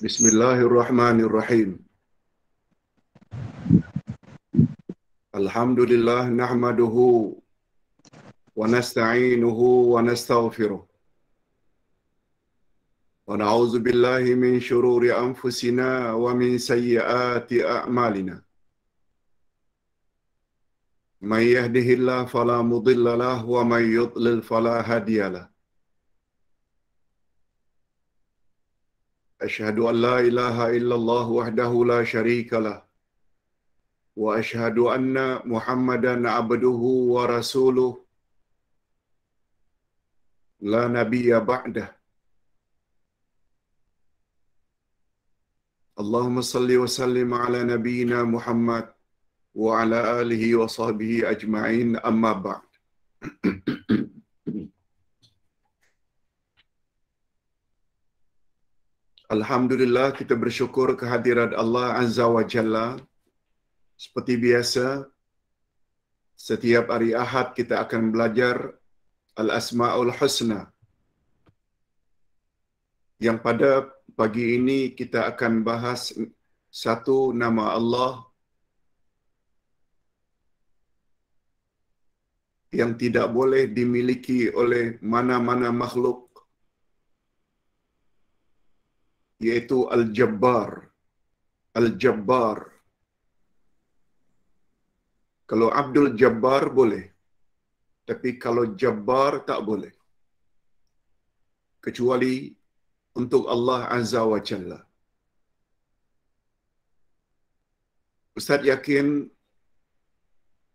Bismillahirrahmanirrahim. Alhamdulillah nahmaduhu wa nasta'inuhu wa nastaghfiruh. Wa na'udzu billahi min shururi anfusina wa min sayyiati a'malina. Man yahdihillahu fala mudilla lahu wa man yudlil fala hadiya lahu. Asyhadu an la ilaha illallah wahdahu la syarika lahu. Wa asyhadu anna Muhammadan abduhu wa rasuluh la nabiyya ba'dah. Allahumma salli wa sallim ala nabiyyina Muhammad wa ala alihi wa sahbihi ajma'in, amma ba'd. Alhamdulillah, kita bersyukur kehadirat Allah Azza wa Jalla. Seperti biasa, setiap hari Ahad kita akan belajar Al-Asma'ul Husna. Yang pada pagi ini kita akan bahas satu nama Allah yang tidak boleh dimiliki oleh mana-mana makhluk, yaitu Al-Jabbar. Al-Jabbar. Kalau Abdul Jabbar boleh, tapi kalau Jabbar tak boleh. Kecuali untuk Allah Azza wa Jalla. Ustaz yakin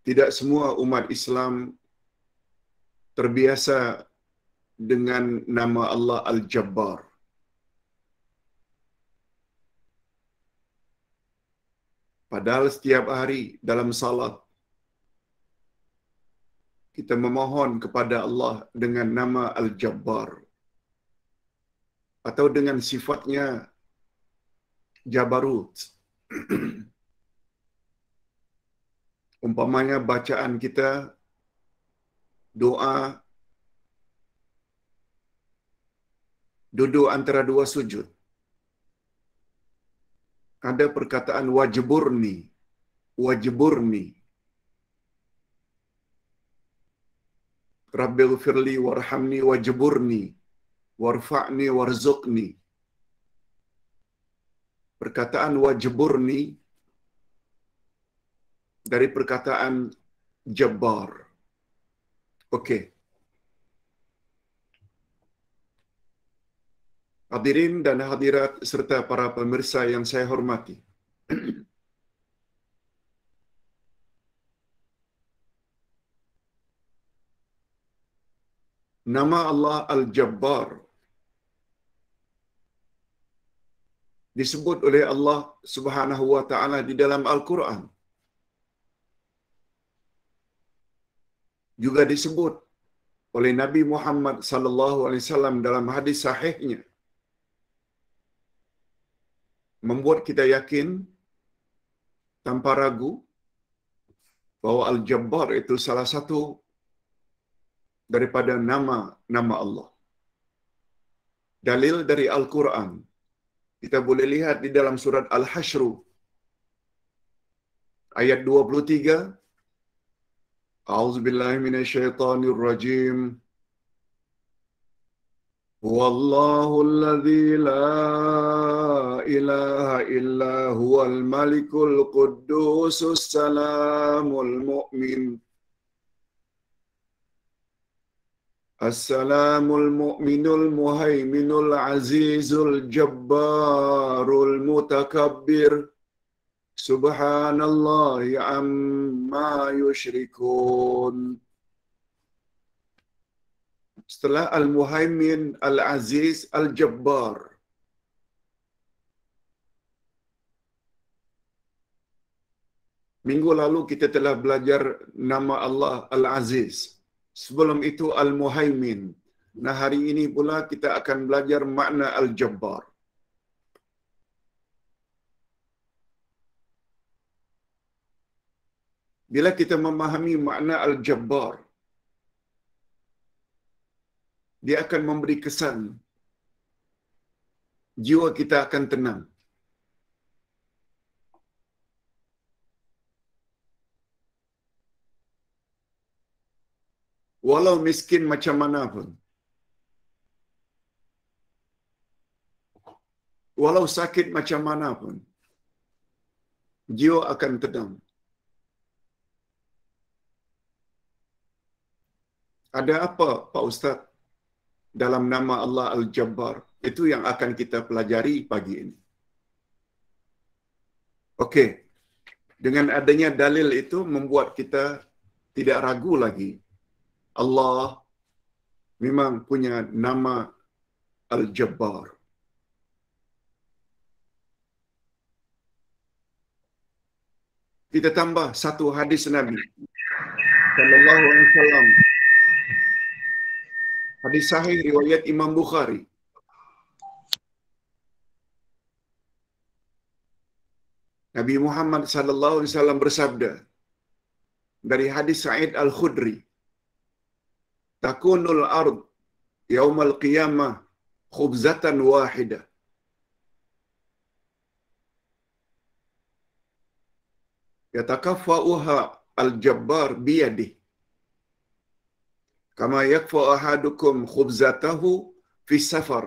tidak semua umat Islam terbiasa dengan nama Allah Al-Jabbar. Padahal setiap hari dalam salat kita memohon kepada Allah dengan nama Al-Jabbar atau dengan sifatnya Jabarut. Umpamanya bacaan kita doa duduk antara dua sujud, ada perkataan wajburni, wajburni. Rabbighfirli warhamni wajburni warfa'ni warzuqni. Perkataan wajburni dari perkataan Jabbar. Okey. Hadirin dan hadirat serta para pemirsa yang saya hormati. Nama Allah Al-Jabbar disebut oleh Allah Subhanahu wa taala di dalam Al-Quran. Juga disebut oleh Nabi Muhammad sallallahu alaihi wasallam dalam hadis sahihnya. Membuat kita yakin tanpa ragu bahwa Al-Jabbar itu salah satu daripada nama-nama Allah. Dalil dari Al-Quran kita boleh lihat di dalam surat Al-Hashr ayat 23. A'udzubillahi minasyaitonir rajim. Huwallahu alladzi la ilaha illa huwal malikul quddusus salamul mu'min. Assalamul mu'minul muhaiminul azizul jabbarul mutakabbir. Subhanallahi amma yushrikun. Setelah Al-Muhaimin, Al-Aziz, Al-Jabbar. Minggu lalu kita telah belajar nama Allah Al-Aziz. Sebelum itu Al-Muhaimin. Nah, hari ini pula kita akan belajar makna Al-Jabbar. Bila kita memahami makna Al-Jabbar, dia akan memberi kesan jiwa kita akan tenang. Walau miskin macam mana pun, walau sakit macam mana pun, jiwa akan tenang. Ada apa, Pak Ustaz, dalam nama Allah Al-Jabbar? Itu yang akan kita pelajari pagi ini. Okey, dengan adanya dalil itu membuat kita tidak ragu lagi. Allah memang punya nama Al-Jabbar. Kita tambah satu hadis Nabi sallallahu alaihi wasallam. Hadis sahih riwayat Imam Bukhari. Nabi Muhammad sallallahu alaihi wasallam bersabda dari hadis Sa'id Al-Khudri, "Takunul ard yaumal qiyamah khubzatan wahidah." Yatakaffa'uha al-jabbar biyadih. Kama yakfa ahadukum khubzatahu fi safar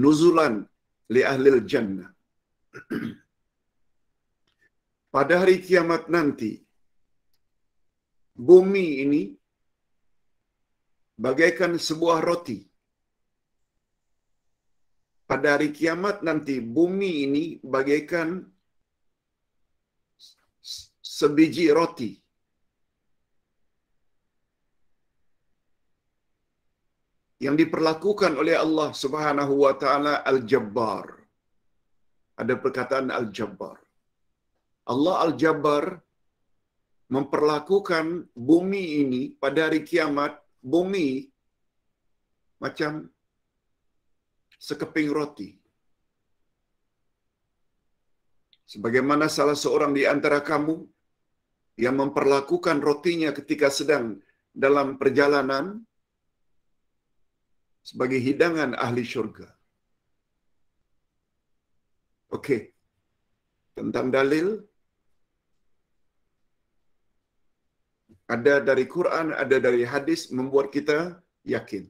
nuzulan li ahlil jannah. Pada hari kiamat nanti, bumi ini bagaikan sebuah roti. Pada hari kiamat nanti, bumi ini bagaikan sebiji roti. Yang diperlakukan oleh Allah Subhanahu wa taala Al-Jabbar. Ada perkataan Al-Jabbar. Allah Al-Jabbar memperlakukan bumi ini pada hari kiamat, bumi macam sekeping roti. Sebagaimana salah seorang di antara kamu yang memperlakukan rotinya ketika sedang dalam perjalanan sebagai hidangan ahli syurga. Okey. Tentang dalil, ada dari Quran, ada dari hadis, membuat kita yakin.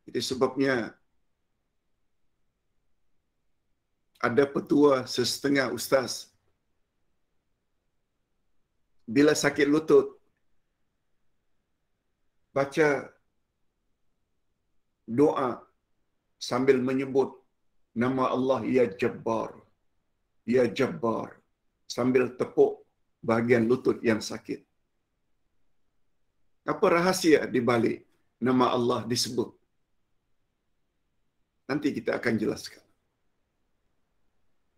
Itu sebabnya ada petua sesetengah ustaz, bila sakit lutut, baca doa sambil menyebut nama Allah, Ya Jabbar, Ya Jabbar, sambil tepuk bahagian lutut yang sakit. Apa rahsia di balik nama Allah disebut? Nanti kita akan jelaskan.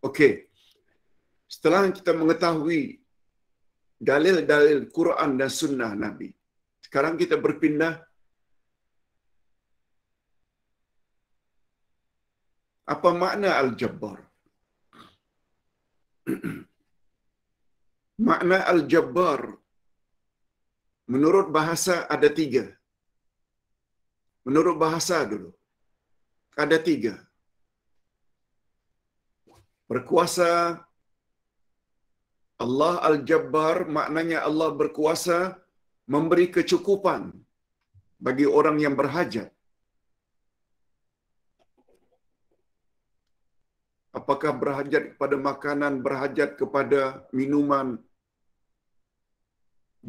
Okey. Setelah kita mengetahui dalil-dalil Quran dan sunnah Nabi, sekarang kita berpindah apa makna Al-Jabbar. Makna Al-Jabbar menurut bahasa ada tiga. Menurut bahasa dulu, ada tiga. Berkuasa. Allah Al-Jabbar maknanya Allah berkuasa memberi kecukupan bagi orang yang berhajat. Apakah berhajat kepada makanan, berhajat kepada minuman,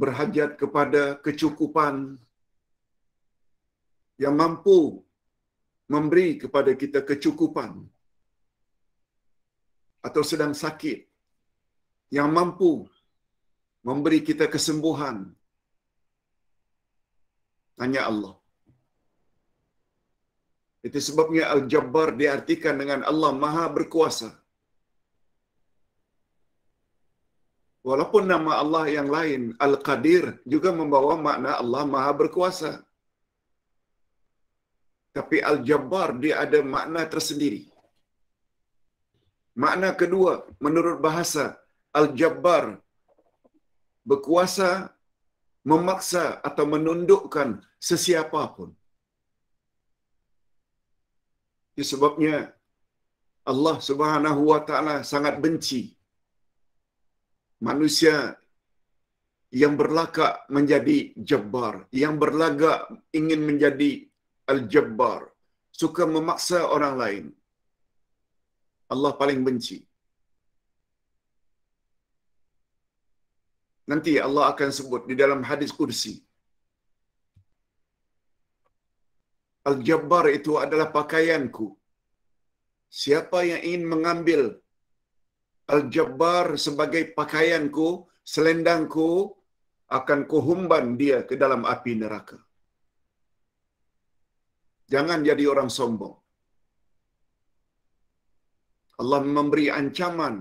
berhajat kepada kecukupan, yang mampu memberi kepada kita kecukupan, atau sedang sakit, yang mampu memberi kita kesembuhan, hanya Allah. Itu sebabnya Al-Jabbar diartikan dengan Allah Maha Berkuasa. Walaupun nama Allah yang lain, Al-Qadir, juga membawa makna Allah Maha Berkuasa. Tapi Al-Jabbar dia ada makna tersendiri. Makna kedua, menurut bahasa, Al-Jabbar berkuasa memaksa atau menundukkan sesiapa pun. Itu sebabnya Allah Subhanahu wa taala sangat benci manusia yang berlagak menjadi jabbar, yang berlagak ingin menjadi al-jabbar, suka memaksa orang lain. Allah paling benci. Nanti Allah akan sebut di dalam hadis kursi. Al-jabbar itu adalah pakaianku. Siapa yang ingin mengambil al-jabbar sebagai pakaianku, selendangku, akan kuhumban dia ke dalam api neraka. Jangan jadi orang sombong. Allah memberi ancaman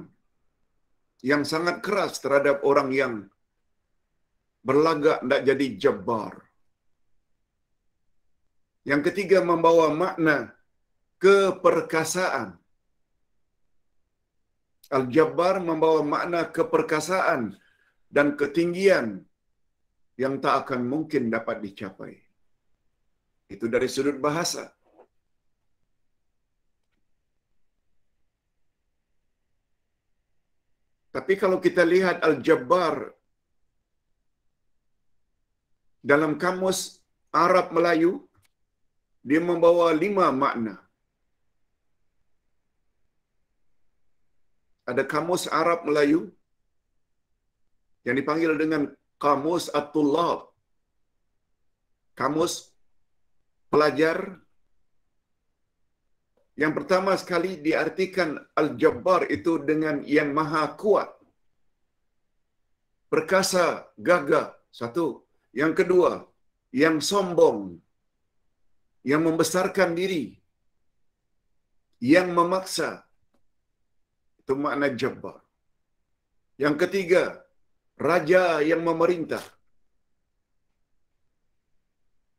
yang sangat keras terhadap orang yang berlagak nak jadi jabbar. Yang ketiga, membawa makna keperkasaan. Al-jabbar membawa makna keperkasaan dan ketinggian yang tak akan mungkin dapat dicapai. Itu dari sudut bahasa. Tapi kalau kita lihat al-jabbar dalam kamus Arab Melayu, dia membawa 5 makna. Ada kamus Arab Melayu yang dipanggil dengan kamus at-tullab, kamus pelajar. Yang pertama sekali diartikan al-jabbar itu dengan yang maha kuat, perkasa, gagah, satu. Yang kedua, yang sombong, yang membesarkan diri, yang memaksa. Itu makna jabbar. Yang ketiga, raja yang memerintah.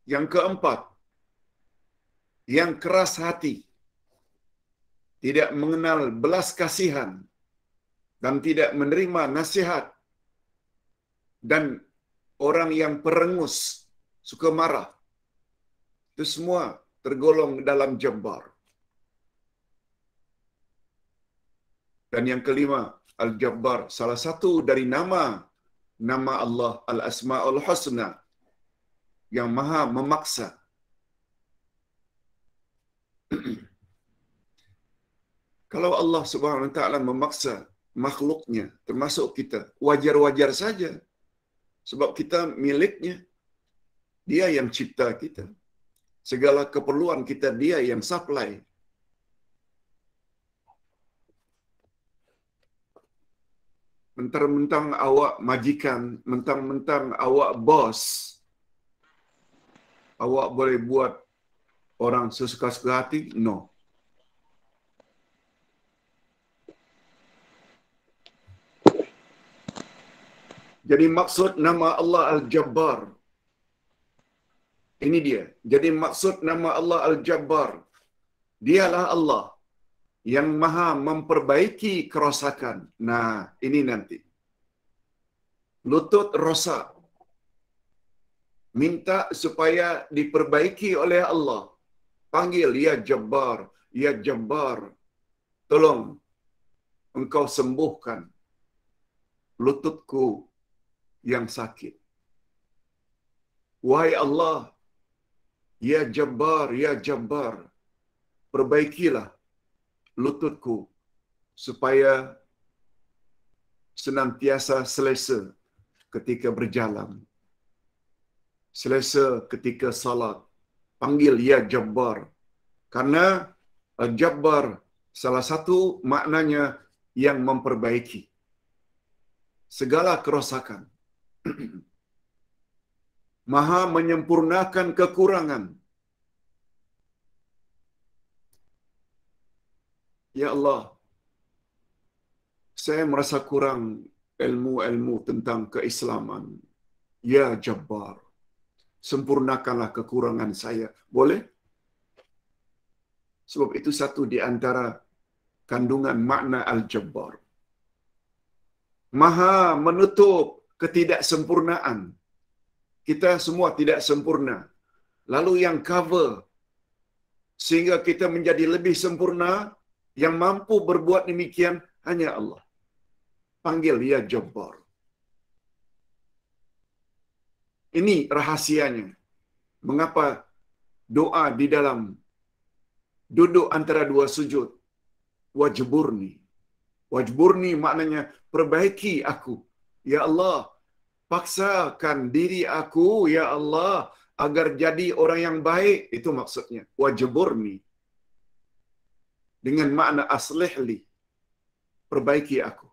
Yang keempat, yang keras hati, tidak mengenal belas kasihan dan tidak menerima nasihat, dan orang yang perengus, suka marah. Itu semua tergolong dalam jabbar. Dan yang kelima, al-jabbar, salah satu dari nama Allah al-asma'ul husna, yang maha memaksa. Kalau Allah Subhanahu wa taala memaksa makhluknya, termasuk kita, wajar-wajar saja. Sebab kita miliknya. Dia yang cipta kita. Segala keperluan kita dia yang supply. Mentang-mentang awak majikan, mentang-mentang awak bos, awak boleh buat orang sesuka-suka hati? No. Jadi maksud nama Allah Al-Jabbar, ini dia. Jadi maksud nama Allah Al-Jabbar, dialah Allah yang maha memperbaiki kerosakan. Nah, ini nanti. Lutut rosak, minta supaya diperbaiki oleh Allah. Panggil, ya Jabbar, ya Jabbar. Tolong engkau sembuhkan lututku yang sakit. Wahai Allah, ya Jabbar, ya Jabbar, perbaikilah lututku supaya senantiasa selesa ketika berjalan, selesa ketika salat. Panggil, ya Jabbar. Karena Jabbar salah satu maknanya yang memperbaiki segala kerosakan. Maha menyempurnakan kekurangan. Ya Allah, saya merasa kurang ilmu-ilmu tentang keislaman. Ya Jabbar, sempurnakanlah kekurangan saya. Boleh? Sebab itu satu di antara kandungan makna Al-Jabbar. Maha menutup ketidaksempurnaan. Kita semua tidak sempurna. Lalu yang cover sehingga kita menjadi lebih sempurna, yang mampu berbuat demikian hanya Allah. Panggil Ya Jabbar. Ini rahasianya. Mengapa doa di dalam duduk antara dua sujud, wajburni. Wajburni maknanya perbaiki aku. Ya Allah, paksakan diri aku, Ya Allah, agar jadi orang yang baik. Itu maksudnya. Wajburni. Dengan makna aslihli. Perbaiki aku.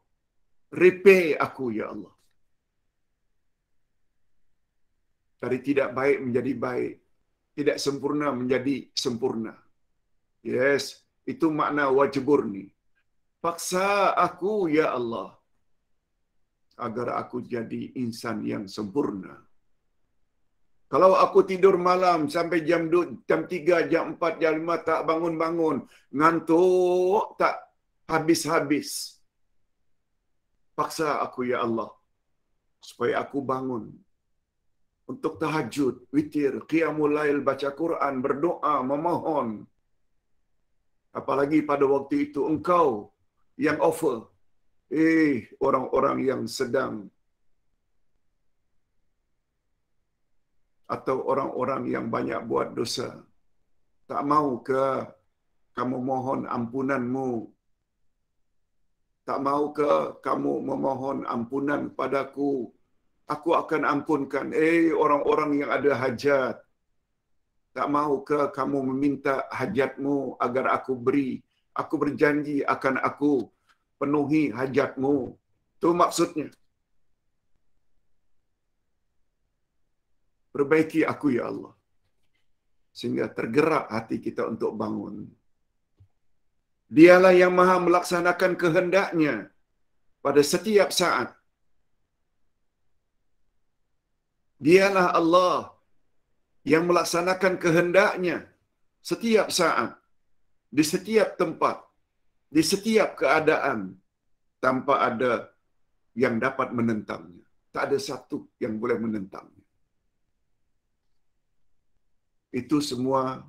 Repay aku, Ya Allah. Dari tidak baik menjadi baik. Tidak sempurna menjadi sempurna. Yes, itu makna wajburni. Paksa aku, Ya Allah, agar aku jadi insan yang sempurna. Kalau aku tidur malam sampai jam 3, jam 4, jam 5 tak bangun-bangun, ngantuk tak habis-habis. Paksa aku, Ya Allah, supaya aku bangun untuk tahajud, witir, qiyamul lail, baca Quran, berdoa, memohon. Apalagi pada waktu itu engkau yang offer. Orang-orang yang sedang atau orang-orang yang banyak buat dosa. Tak mau ke kamu mohon ampunanmu? Tak mau ke kamu memohon ampunan padaku? Aku akan ampunkan. Orang-orang yang ada hajat. Tak mau ke kamu meminta hajatmu agar aku beri? Aku berjanji akan aku penuhi hajatmu. Itu maksudnya. Perbaiki aku, Ya Allah. Sehingga tergerak hati kita untuk bangun. Dialah yang maha melaksanakan kehendaknya pada setiap saat. Dialah Allah yang melaksanakan kehendaknya setiap saat, di setiap tempat, di setiap keadaan, tanpa ada yang dapat menentangnya. Tak ada satu yang boleh menentangnya. Itu semua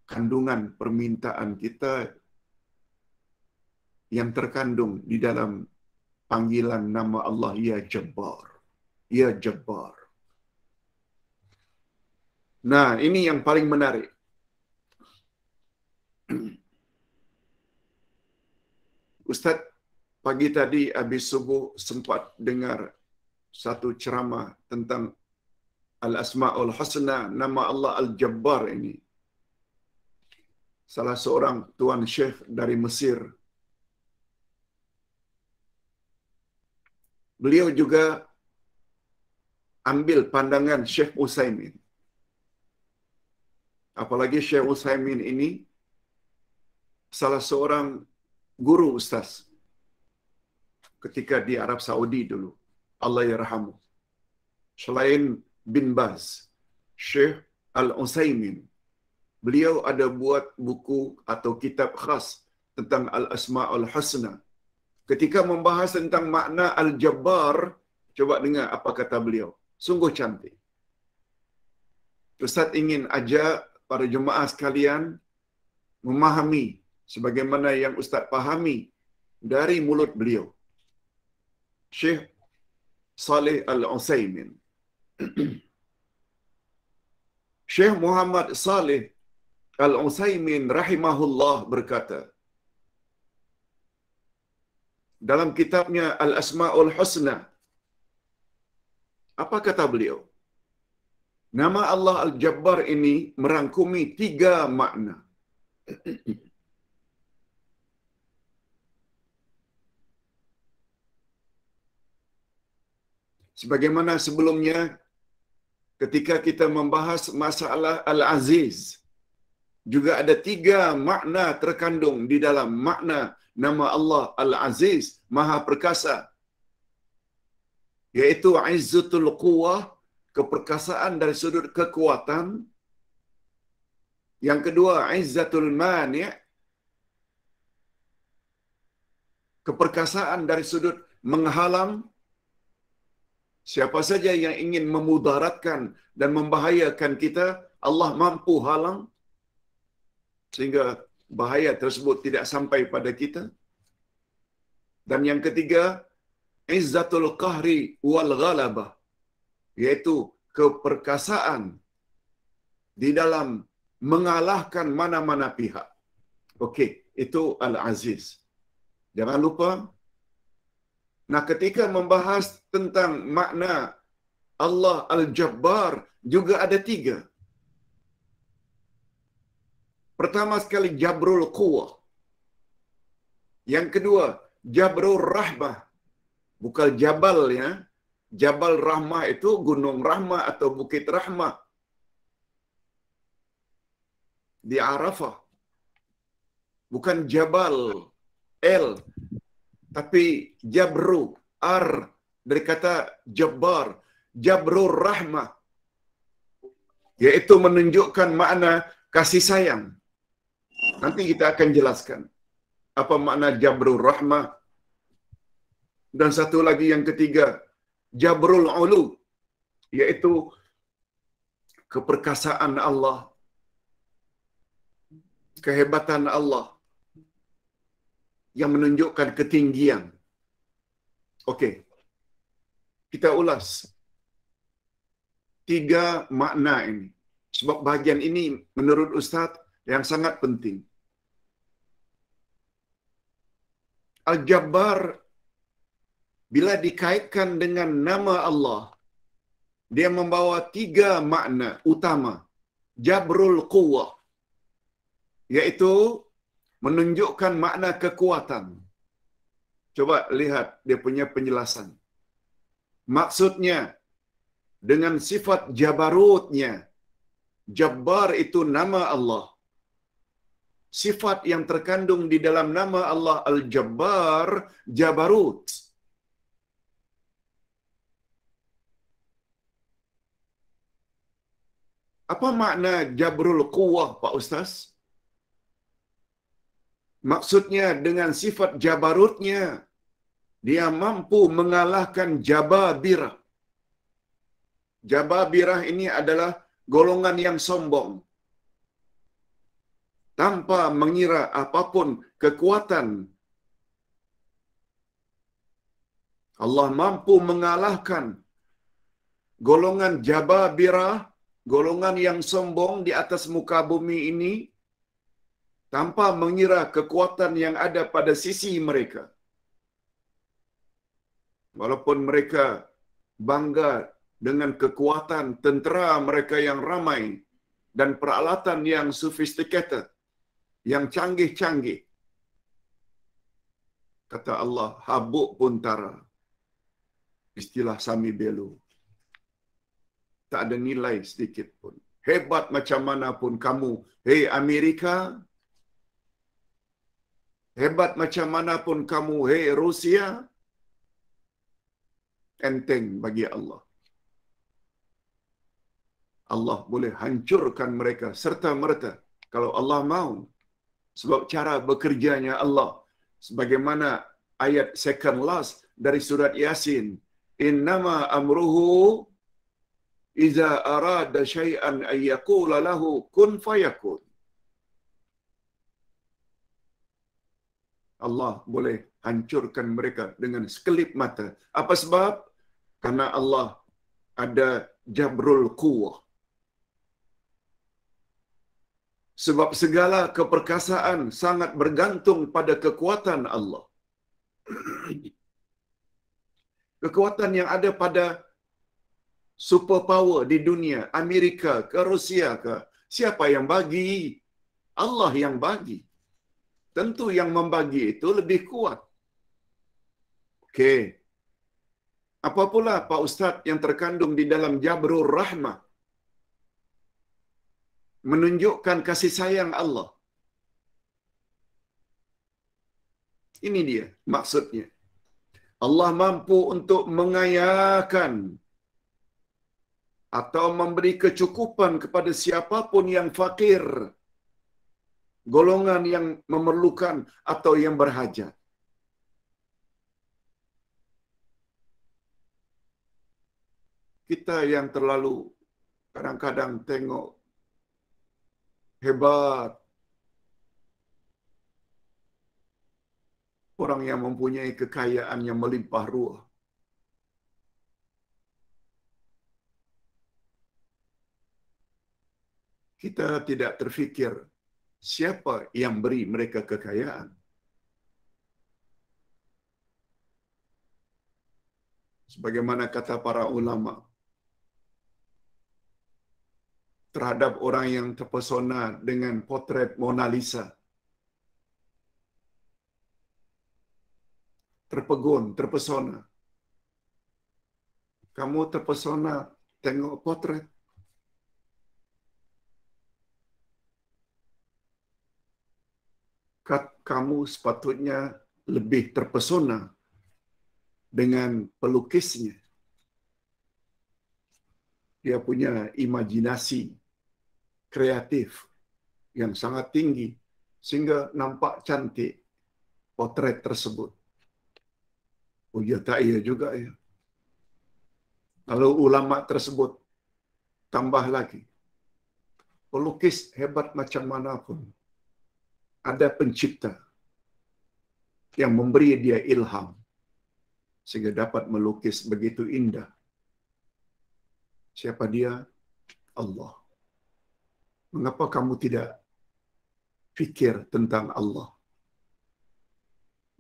kandungan permintaan kita yang terkandung di dalam panggilan nama Allah, Ya Jabbar. Ya Jabbar. Nah, ini yang paling menarik. Ustaz pagi tadi habis subuh sempat dengar satu ceramah tentang Al-Asma'ul Husna, nama Allah Al-Jabbar ini. Salah seorang tuan syekh dari Mesir. Beliau juga ambil pandangan Syekh Utsaimin. Apalagi Syekh Utsaimin ini salah seorang guru ustaz ketika di Arab Saudi dulu. Allah yarhamu. Selain bin Baz, Syekh Al-Utsaimin, beliau ada buat buku atau kitab khas tentang Al-Asma'ul Husna. Ketika membahas tentang makna Al-Jabbar, coba dengar apa kata beliau. Sungguh cantik. Ustaz ingin ajak para jemaah sekalian memahami sebagaimana yang Ustaz pahami dari mulut beliau. Syekh Saleh Al-Utsaimin. Syekh Muhammad Saleh Al-Utsaimin rahimahullah berkata dalam kitabnya Al-Asma'ul Husna, apa kata beliau? Nama Allah Al-Jabbar ini merangkumi 3 makna. Sebagaimana sebelumnya ketika kita membahas masalah Al-Aziz, juga ada 3 makna terkandung di dalam makna nama Allah Al-Aziz, Maha Perkasa. Yaitu Izzatul Quwwah, keperkasaan dari sudut kekuatan. Yang kedua, Izzatul Mani', keperkasaan dari sudut menghalang. Siapa saja yang ingin memudaratkan dan membahayakan kita, Allah mampu halang sehingga bahaya tersebut tidak sampai pada kita. Dan yang ketiga, izzatul qahri wal ghalabah, yaitu keperkasaan di dalam mengalahkan mana-mana pihak. Okey, itu Al-Aziz. Jangan lupa, nah ketika membahas tentang makna Allah Al-Jabbar, juga ada 3. Pertama sekali, Jabrul Quwwah. Yang kedua, Jabrul Rahmah. Bukan Jabal, ya. Jabal Rahmah itu Gunung Rahmah atau Bukit Rahmah di Arafah. Bukan Jabal L, tapi Jabru R, dari kata Jabbar, Jabrul Rahmah, yaitu menunjukkan makna kasih sayang. Nanti kita akan jelaskan apa makna Jabrul Rahmah. Dan satu lagi yang ketiga, Jabrul Ulu, yaitu keperkasaan Allah, kehebatan Allah yang menunjukkan ketinggian. Okey, kita ulas 3 makna ini. Sebab bahagian ini menurut Ustaz yang sangat penting. Al-Jabbar bila dikaitkan dengan nama Allah, dia membawa 3 makna utama. Jabrul Quwwah, yaitu menunjukkan makna kekuatan. Coba lihat dia punya penjelasan. Maksudnya, dengan sifat jabarutnya, Jabbar itu nama Allah. Sifat yang terkandung di dalam nama Allah Al-Jabbar, Jabarut. Apa makna Jabrul Quwwah, Pak Ustaz? Maksudnya dengan sifat jabarutnya, dia mampu mengalahkan Jababirah. Jababirah ini adalah golongan yang sombong, tanpa mengira apapun kekuatan. Allah mampu mengalahkan golongan Jababirah, golongan yang sombong di atas muka bumi ini, tanpa mengira kekuatan yang ada pada sisi mereka. Walaupun mereka bangga dengan kekuatan tentera mereka yang ramai dan peralatan yang sophisticated, yang canggih-canggih. Kata Allah, habuk pun tara. Istilah Sami Belu. Tak ada nilai sedikit pun. Hebat macam mana pun kamu, hei Amerika. Hebat macam mana pun kamu, hei Rusia. Enteng bagi Allah. Allah boleh hancurkan mereka serta-merta kalau Allah mahu. Sebab cara bekerjanya Allah, sebagaimana ayat second last dari surat Yasin, innama amruhu iza arada syai'an ay yaqula lahu kun fayakun. Allah boleh hancurkan mereka dengan sekelip mata. Apa sebab? Karena Allah ada Jabrul Quwwah. Sebab segala keperkasaan sangat bergantung pada kekuatan Allah. Kekuatan yang ada pada superpower di dunia, Amerika ke Rusia ke, siapa yang bagi? Allah yang bagi. Tentu yang membagi itu lebih kuat. Okey. Apa pula Pak Ustaz yang terkandung di dalam Jabrul Rahmah? Menunjukkan kasih sayang Allah. Ini dia maksudnya. Allah mampu untuk mengayakan atau memberi kecukupan kepada siapapun yang fakir, golongan yang memerlukan atau yang berhajat. Kita yang terlalu kadang-kadang tengok hebat orang yang mempunyai kekayaan yang melimpah ruah. Kita tidak terfikir siapa yang beri mereka kekayaan. Sebagaimana kata para ulama, terhadap orang yang terpesona dengan potret Mona Lisa, terpegun, terpesona. Kamu terpesona tengok potret. Kamu sepatutnya lebih terpesona dengan pelukisnya. Dia punya imajinasi kreatif yang sangat tinggi sehingga nampak cantik potret tersebut. Oh ya, tak iya juga ya. Lalu ulama tersebut tambah lagi, pelukis hebat macam mana pun, ada pencipta yang memberi dia ilham sehingga dapat melukis begitu indah. Siapa dia? Allah. Mengapa kamu tidak fikir tentang Allah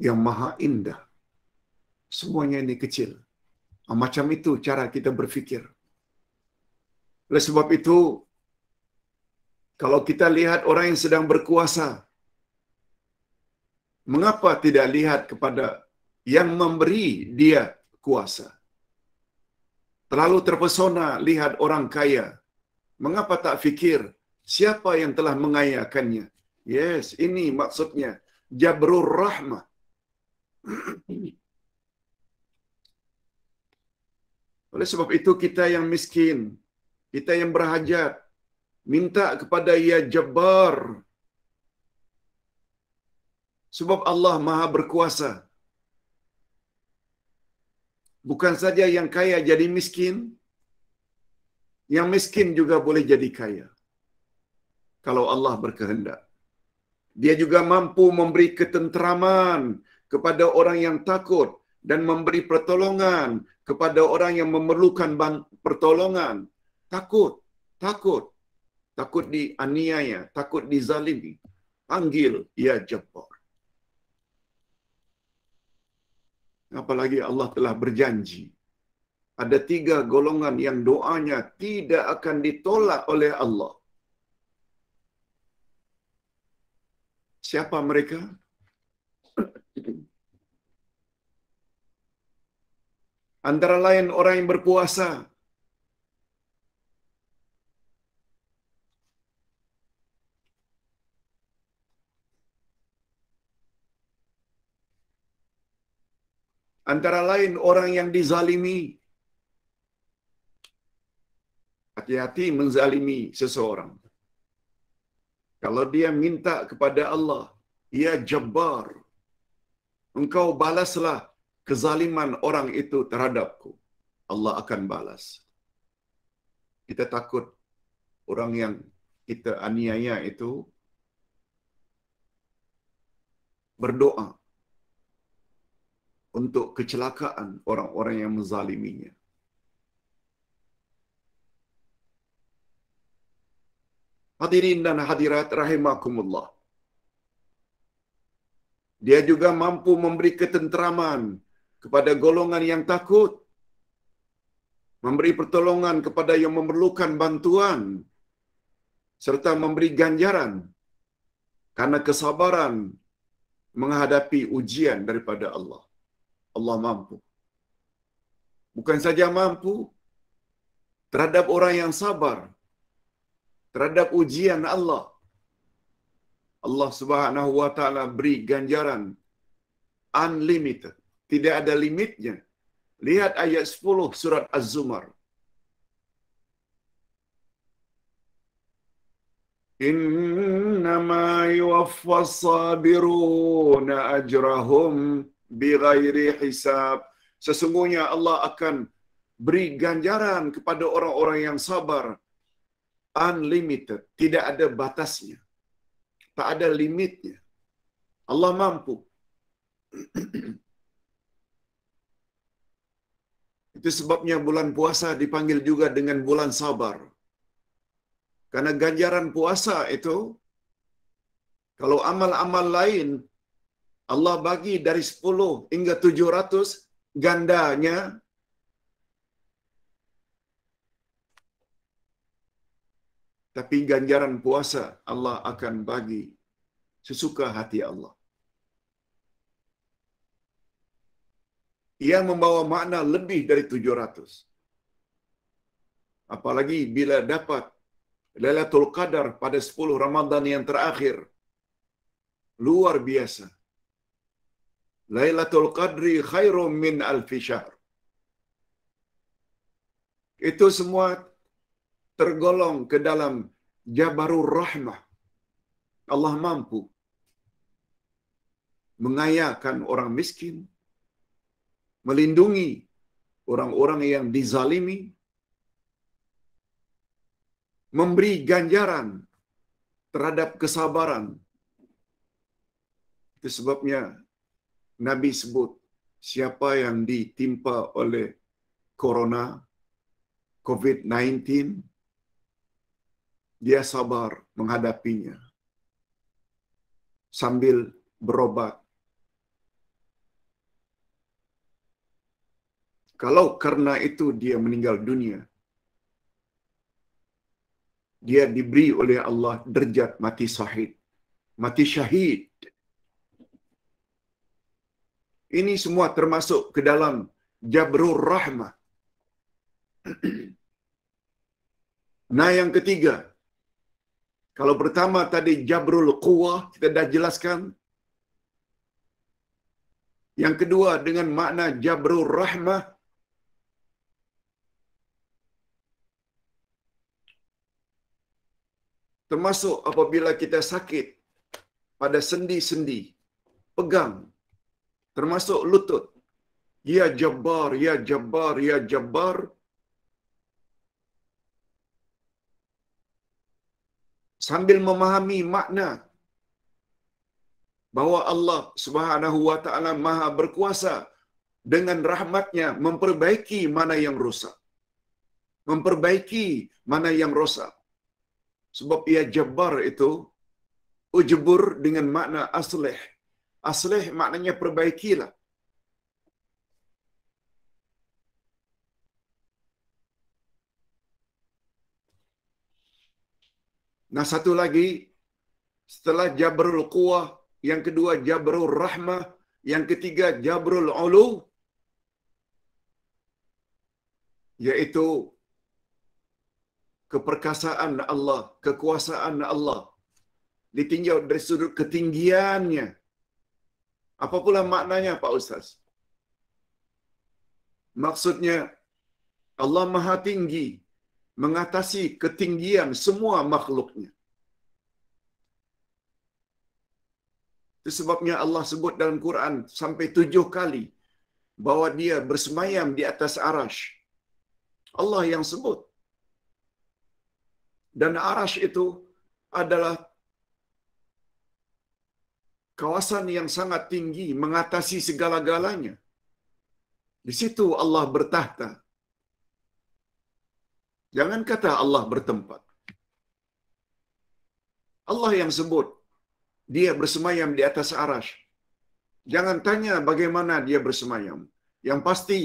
yang maha indah? Semuanya ini kecil. Macam itu cara kita berfikir. Oleh sebab itu, kalau kita lihat orang yang sedang berkuasa, mengapa tidak lihat kepada yang memberi dia kuasa? Terlalu terpesona lihat orang kaya. Mengapa tak fikir siapa yang telah mengayakannya? Yes, ini maksudnya Jabrur Rahmah. Oleh sebab itu kita yang miskin, kita yang berhajat, minta kepada Ya Jabbar. Sebab Allah Maha berkuasa. Bukan saja yang kaya jadi miskin, yang miskin juga boleh jadi kaya. Kalau Allah berkehendak. Dia juga mampu memberi ketenteraman kepada orang yang takut dan memberi pertolongan kepada orang yang memerlukan pertolongan. Takut dianiaya, takut dizalimi. Panggil Ya Jabbar. Apalagi Allah telah berjanji, ada 3 golongan yang doanya tidak akan ditolak oleh Allah. Siapa mereka? Antara lain orang yang berpuasa. Antara lain orang yang dizalimi. Hati-hati menzalimi seseorang. Kalau dia minta kepada Allah, Ya Jabbar, engkau balaslah kezaliman orang itu terhadapku. Allah akan balas. Kita takut orang yang kita aniaya itu berdoa untuk kecelakaan orang-orang yang menzaliminya. Hadirin dan hadirat rahimakumullah. Dia juga mampu memberi ketenteraman kepada golongan yang takut, memberi pertolongan kepada yang memerlukan bantuan, serta memberi ganjaran karena kesabaran menghadapi ujian daripada Allah. Allah mampu. Bukan saja mampu terhadap orang yang sabar, terhadap ujian Allah. Allah Subhanahu wa taala beri ganjaran unlimited, tidak ada limitnya. Lihat ayat 10 surat Az-Zumar. Innama yuwaffas sabiruna ajrahum bighairi hisab. Sesungguhnya Allah akan beri ganjaran kepada orang-orang yang sabar. Unlimited, tidak ada batasnya, tak ada limitnya. Allah mampu. Itu sebabnya bulan puasa dipanggil juga dengan bulan sabar. Karena ganjaran puasa itu, kalau amal-amal lain Allah bagi dari 10 hingga 700 gandanya, tapi ganjaran puasa Allah akan bagi sesuka hati Allah. Ia membawa makna lebih dari 700. Apalagi bila dapat Lailatul Qadar pada 10 Ramadan yang terakhir. Luar biasa. Lailatul Qadri khairum min alfi syahr. Itu semua tergolong ke dalam Jabarur Rahmah. Allah mampu mengayakan orang miskin, melindungi orang-orang yang dizalimi, memberi ganjaran terhadap kesabaran. Itu sebabnya Nabi sebut, siapa yang ditimpa oleh corona, COVID-19, dia sabar menghadapinya sambil berobat. Kalau karena itu dia meninggal dunia, dia diberi oleh Allah derajat mati syahid. Mati syahid. Ini semua termasuk ke dalam Jabrur Rahmah. Nah, yang ketiga, kalau pertama tadi Jabrul Quwah, kita dah jelaskan. Yang kedua dengan makna Jabrur Rahmah, termasuk apabila kita sakit pada sendi-sendi, pegang, termasuk lutut. Ya Jabbar, Ya Jabbar, Ya Jabbar. Sambil memahami makna bahawa Allah Subhanahu wa ta'ala maha berkuasa dengan rahmatnya memperbaiki mana yang rusak. Memperbaiki mana yang rosak. Sebab Ya Jabbar itu ujbur dengan makna aslih. Aslih maknanya perbaikilah. Nah, satu lagi, setelah Jabrul Quwah, yang kedua Jabrul Rahmah, yang ketiga Jabrul Ulu, yaitu keperkasaan Allah, kekuasaan Allah, ditinjau dari sudut ketinggiannya. Apa pula maknanya, Pak Ustaz? Maksudnya, Allah maha tinggi, mengatasi ketinggian semua makhluknya. Itu sebabnya Allah sebut dalam Quran sampai 7 kali bahwa dia bersemayam di atas arash. Allah yang sebut. Dan arash itu adalah kawasan yang sangat tinggi, mengatasi segala-galanya. Di situ Allah bertahta. Jangan kata Allah bertempat. Allah yang sebut, dia bersemayam di atas arash. Jangan tanya bagaimana dia bersemayam. Yang pasti,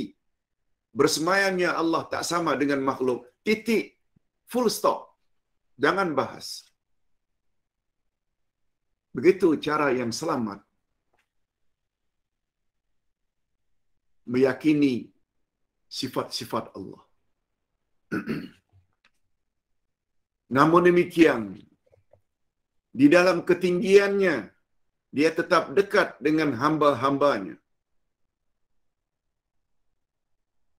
bersemayamnya Allah tak sama dengan makhluk. Titik. Full stop. Jangan bahas. Begitu cara yang selamat meyakini sifat-sifat Allah. Namun demikian, di dalam ketinggiannya, dia tetap dekat dengan hamba-hambanya.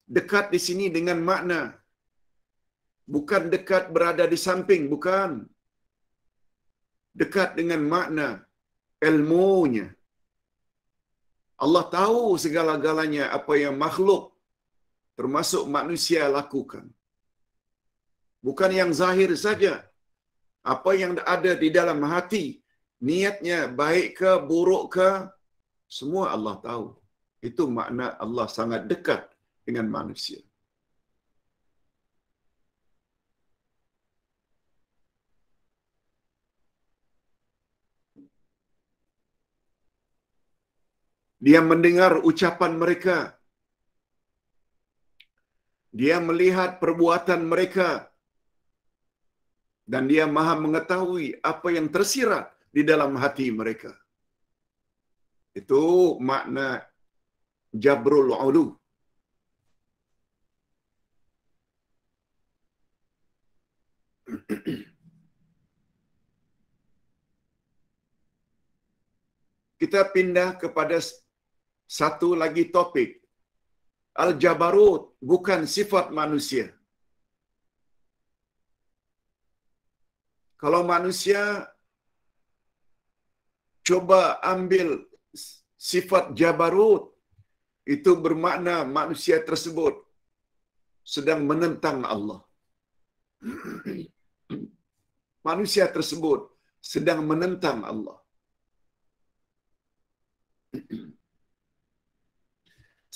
Dekat di sini dengan makna bukan dekat berada di samping, bukan. Dekat dengan makna ilmunya. Allah tahu segala-galanya apa yang makhluk termasuk manusia lakukan. Bukan yang zahir saja. Apa yang ada di dalam hati, niatnya baik ke buruk ke, semua Allah tahu. Itu makna Allah sangat dekat dengan manusia. Dia mendengar ucapan mereka. Dia melihat perbuatan mereka. Dan dia maha mengetahui apa yang tersirat di dalam hati mereka. Itu makna Jabrul Ulu. Kita pindah kepada satu lagi topik. Al-Jabarut bukan sifat manusia. Kalau manusia coba ambil sifat Jabarut, itu bermakna manusia tersebut sedang menentang Allah. Manusia tersebut sedang menentang Allah.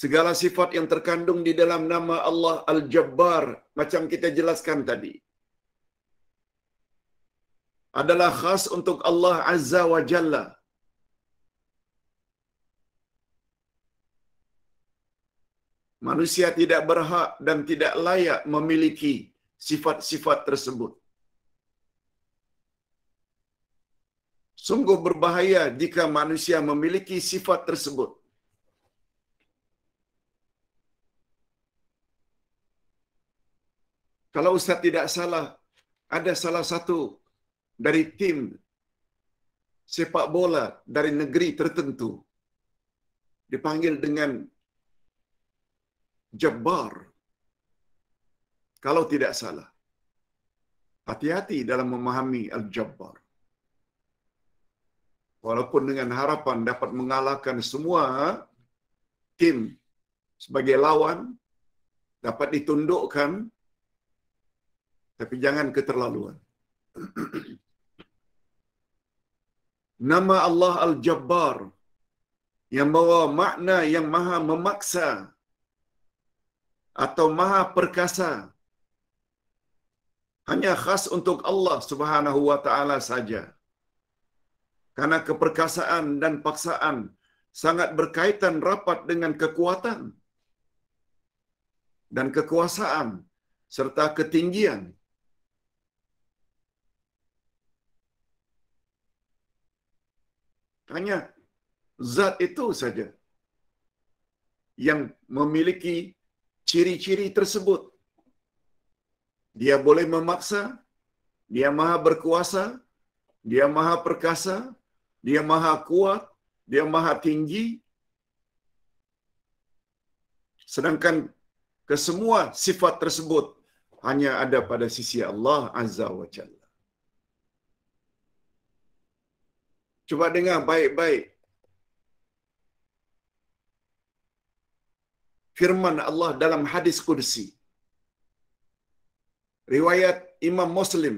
Segala sifat yang terkandung di dalam nama Allah Al-Jabbar, macam kita jelaskan tadi, adalah khas untuk Allah Azza wa Jalla. Manusia tidak berhak dan tidak layak memiliki sifat-sifat tersebut. Sungguh berbahaya jika manusia memiliki sifat tersebut. Kalau Ustaz tidak salah, ada salah satu dari tim sepak bola dari negeri tertentu dipanggil dengan Jabbar. Kalau tidak salah. Hati-hati dalam memahami Al-Jabbar. Walaupun dengan harapan dapat mengalahkan semua tim sebagai lawan, dapat ditundukkan, tapi jangan keterlaluan. Nama Allah Al-Jabbar yang bawa makna yang maha memaksa atau maha perkasa hanya khas untuk Allah Subhanahu wa taala saja. Karena keperkasaan dan paksaan sangat berkaitan rapat dengan kekuatan dan kekuasaan serta ketinggian. Hanya zat itu saja yang memiliki ciri-ciri tersebut. Dia boleh memaksa, dia maha berkuasa, dia maha perkasa, dia maha kuat, dia maha tinggi. Sedangkan kesemua sifat tersebut hanya ada pada sisi Allah Azza wa Jalla. Cuba dengar baik-baik firman Allah dalam hadis Qudsi. Riwayat Imam Muslim.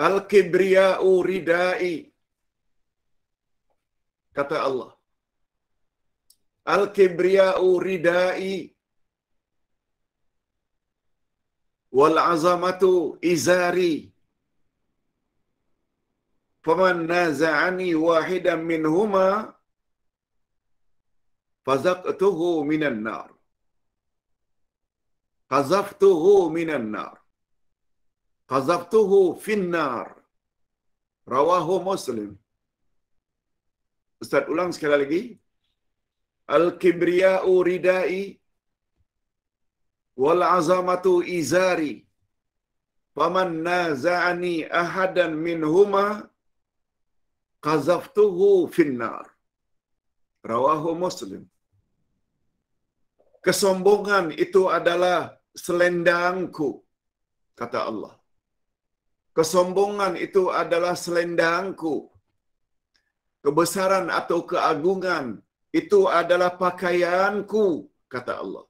Al-kibriya'u ridai. Kata Allah. Al-kibriya'u ridai. Wal-azamatu izari. Faman naza'ani wahidan minhuma fazaqtuhu minan nar. Qazaftuhu minan nar. Qazaftuhu finnar. Rawahu Muslim. Ustaz ulang sekali lagi. Al-kibriya'u ridai wal azamatu izari. Faman naza'ani ahadan minhuma qazaftuhu finnar. Rawahu Muslim. Kesombongan itu adalah selendangku, kata Allah. Kesombongan itu adalah selendangku. Kebesaran atau keagungan itu adalah pakaianku, kata Allah.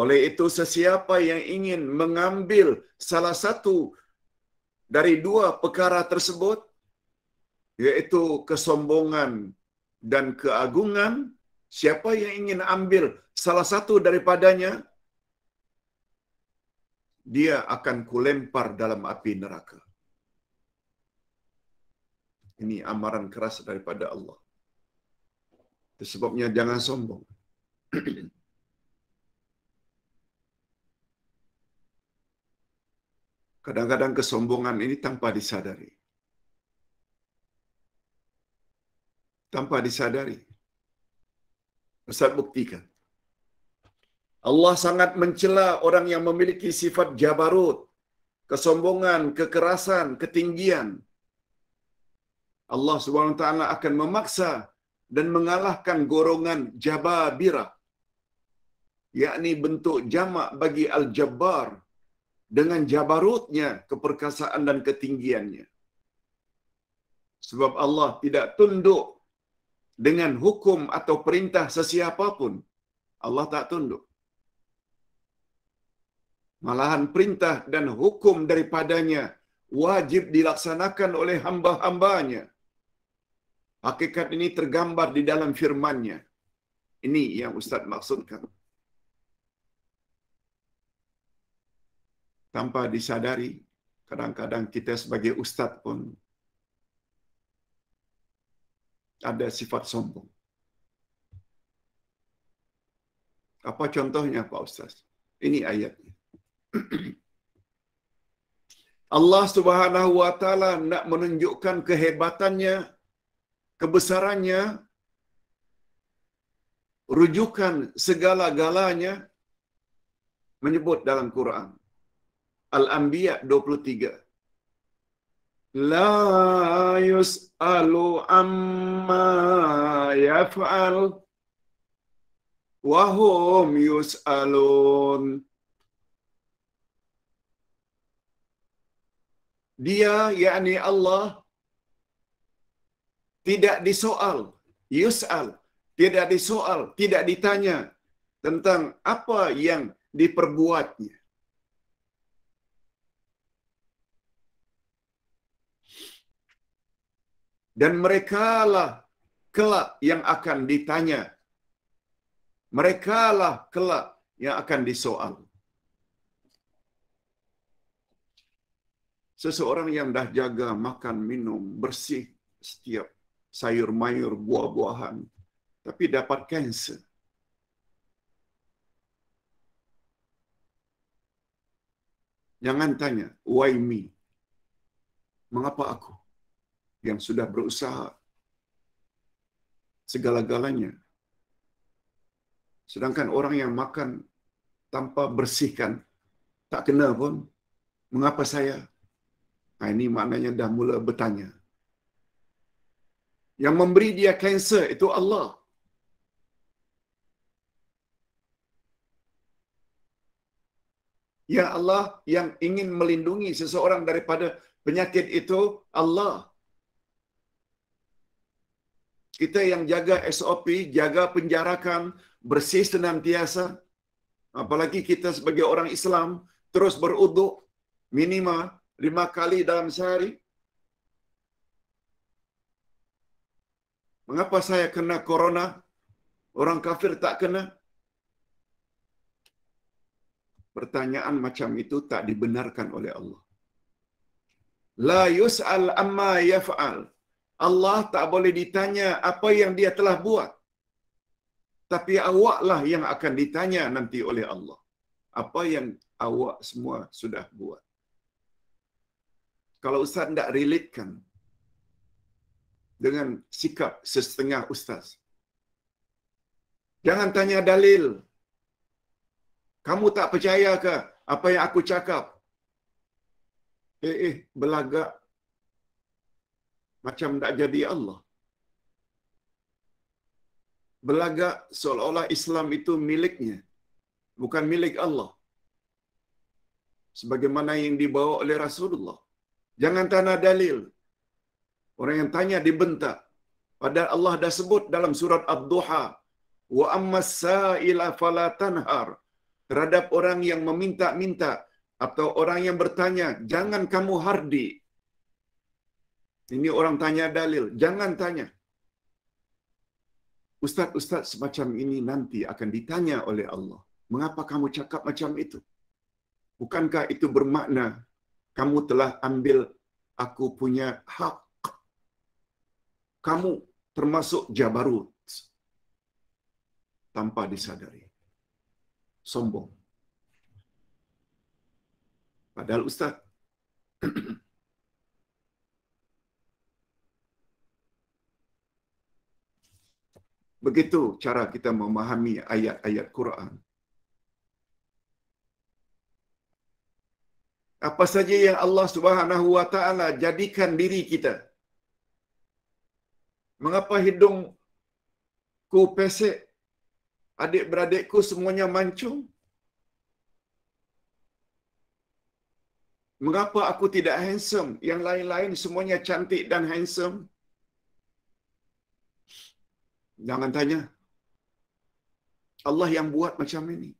Oleh itu sesiapa yang ingin mengambil salah satu dari dua perkara tersebut, yaitu kesombongan dan keagungan, siapa yang ingin ambil salah satu daripadanya, dia akan kulempar dalam api neraka. Ini amaran keras daripada Allah. Itu sebabnya jangan sombong. Kadang-kadang kesombongan ini tanpa disadari. Tanpa disadari. Ustaz buktikan. Allah sangat mencela orang yang memiliki sifat jabarut, kesombongan, kekerasan, ketinggian. Allah SWT akan memaksa dan mengalahkan golongan jababirah, yakni bentuk jamak bagi al-jabbar, dengan jabarutnya, keperkasaan dan ketinggiannya. Sebab Allah tidak tunduk dengan hukum atau perintah sesiapa pun. Allah tak tunduk. Malahan perintah dan hukum daripadanya wajib dilaksanakan oleh hamba-hambanya. Hakikat ini tergambar di dalam firman-Nya. Ini yang Ustaz maksudkan. Tanpa disadari, kadang-kadang kita sebagai ustaz pun ada sifat sombong. Apa contohnya Pak Ustaz? Ini ayatnya. Allah Subhanahu wa taala nak menunjukkan kehebatannya, kebesarannya, rujukan segala-galanya, menyebut dalam Quran. Al-Anbiya 23. La yus'alu amma yaf'al wa hum yus'alun. Dia, yakni Allah, tidak disoal, yus'al, tidak disoal, tidak ditanya tentang apa yang diperbuatnya. Dan merekalah kelak yang akan ditanya. Merekalah kelak yang akan disoal. Seseorang yang dah jaga makan, minum, bersih setiap sayur mayur, buah-buahan, tapi dapat kanser. Jangan tanya, why me? Mengapa aku? Yang sudah berusaha segala-galanya. Sedangkan orang yang makan tanpa bersihkan, tak kena pun. Mengapa saya? Nah, ini maknanya dah mula bertanya. Yang memberi dia kanser itu Allah. Ya Allah yang ingin melindungi seseorang daripada penyakit itu Allah. Kita yang jaga SOP, jaga penjarakan, bersih senantiasa. Apalagi kita sebagai orang Islam, terus beruduk minimal 5 kali dalam sehari. Mengapa saya kena corona? Orang kafir tak kena? Pertanyaan macam itu tak dibenarkan oleh Allah. La yus'al amma yaf'al. Allah tak boleh ditanya apa yang dia telah buat. Tapi awaklah yang akan ditanya nanti oleh Allah. Apa yang awak semua sudah buat. Kalau Ustaz tidak relatekan dengan sikap setengah Ustaz. Jangan tanya dalil. Kamu tak percaya ke apa yang aku cakap? Belagak. Macam tak jadi Allah. Belagak seolah-olah Islam itu miliknya. Bukan milik Allah. Sebagaimana yang dibawa oleh Rasulullah. Jangan tanya dalil. Orang yang tanya dibentak. Padahal Allah dah sebut dalam surat Ad-Duha, wa ammas sa'ila fala tanhar. Terhadap orang yang meminta-minta atau orang yang bertanya, jangan kamu hardi. Ini orang tanya dalil, jangan tanya. Ustaz-ustaz semacam ini nanti akan ditanya oleh Allah. Mengapa kamu cakap macam itu? Bukankah itu bermakna kamu telah ambil aku punya hak? Kamu termasuk jabarut. Tanpa disadari. Sombong. Padahal Ustaz, begitu cara kita memahami ayat-ayat Quran. Apa saja yang Allah Subhanahu wa taala jadikan diri kita. Mengapa hidungku pesek, adik-beradikku semuanya mancung? Mengapa aku tidak handsome? Yang lain-lain semuanya cantik dan handsome. Jangan tanya. Allah yang buat macam ini.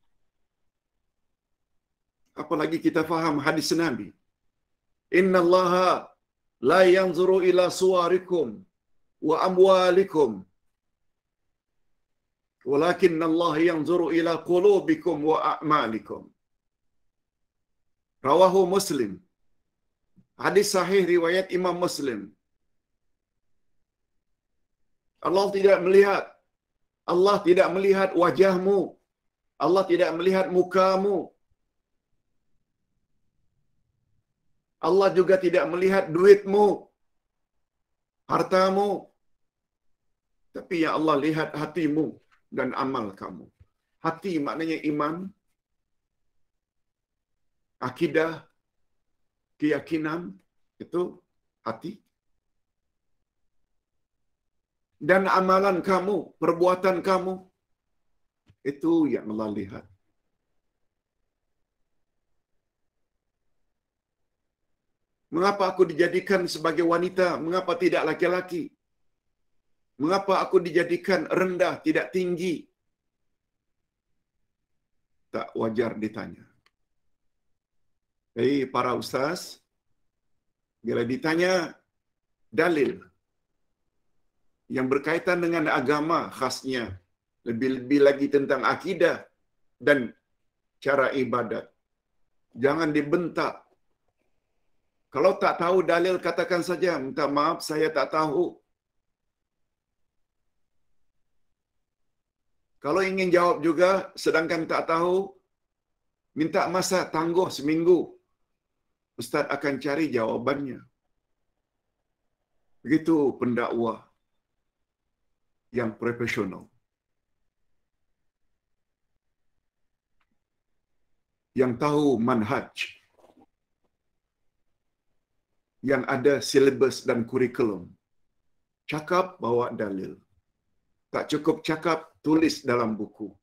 Apalagi kita faham hadis Nabi. Innallaha la yanzuru ila suwarikum wa amwalikum. Walakinnallaha yanzuru ila qulubikum wa a'malikum. Rawahu Muslim. Hadis sahih riwayat Imam Muslim. Allah tidak melihat wajahmu. Allah tidak melihat mukamu. Allah juga tidak melihat duitmu, hartamu. Tapi yang Allah lihat hatimu dan amal kamu. Hati maknanya iman, akidah, keyakinan, itu hati. Dan amalan kamu, perbuatan kamu, itu yang Allah lihat. Mengapa aku dijadikan sebagai wanita? Mengapa tidak laki-laki? Mengapa aku dijadikan rendah, tidak tinggi? Tak wajar ditanya. Jadi para ustaz, bila ditanya dalil yang berkaitan dengan agama khasnya, lebih-lebih lagi tentang akidah dan cara ibadat, jangan dibentak. Kalau tak tahu dalil, katakan saja, minta maaf saya tak tahu. Kalau ingin jawab juga, sedangkan tak tahu, minta masa tangguh seminggu. Ustaz akan cari jawabannya. Begitu pendakwah yang profesional. Yang tahu manhaj. Yang ada silibus dan kurikulum. Cakap, bawa dalil. Tak cukup cakap, tulis dalam buku.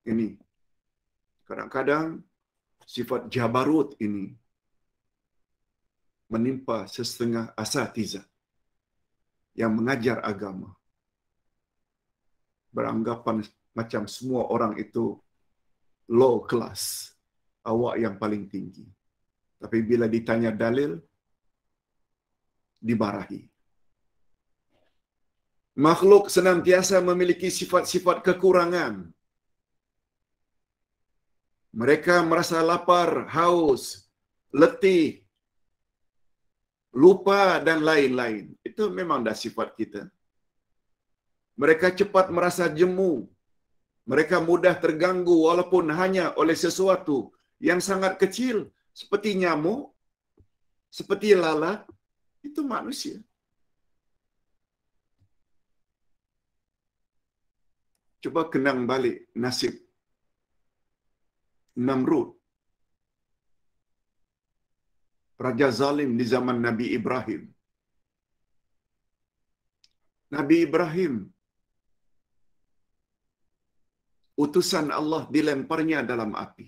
Ini. Kadang-kadang sifat jabarut ini menimpa setengah asatizah yang mengajar agama. Beranggapan macam semua orang itu low class, awak yang paling tinggi. Tapi bila ditanya dalil, dimarahi. Makhluk senantiasa memiliki sifat-sifat kekurangan. Mereka merasa lapar, haus, letih, lupa dan lain-lain. Itu memang dah sifat kita. Mereka cepat merasa jemu. Mereka mudah terganggu walaupun hanya oleh sesuatu yang sangat kecil. Seperti nyamuk, seperti lalat. Itu manusia. Cuba kenang balik nasib Namrud, raja zalim di zaman Nabi Ibrahim. Nabi Ibrahim, utusan Allah dilemparnya dalam api.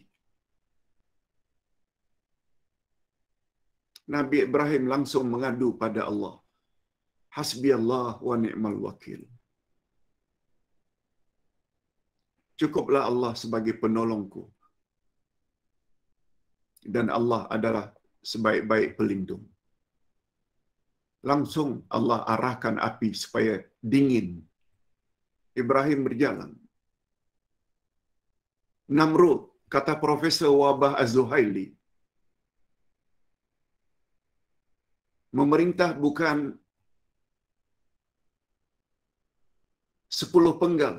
Nabi Ibrahim langsung mengadu pada Allah. Hasbiyallah wa ni'mal wakil. Cukuplah Allah sebagai penolongku. Dan Allah adalah sebaik-baik pelindung. Langsung Allah arahkan api supaya dingin. Ibrahim berjalan. Namrud, kata Profesor Wabah Az-Zuhaili, memerintah bukan 10 penggal.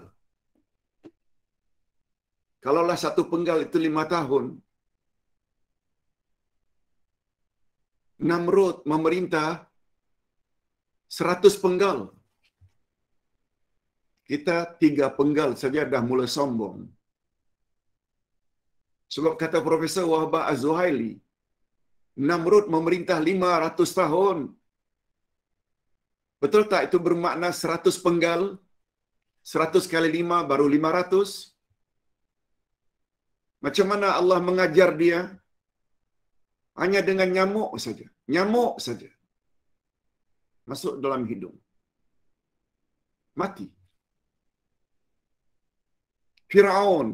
Kalaulah satu penggal itu 5 tahun, Namrud memerintah 100 penggal. Kita 3 penggal saja dah mula sombong. Sebab kata Profesor Wahbah Az-Zuhaili, Namrud memerintah 500 tahun. Betul tak itu bermakna 100 penggal? 100 kali 5 baru 500. Macam mana Allah mengajar dia? Hanya dengan nyamuk saja. Nyamuk saja. Masuk dalam hidung. Mati. Firaun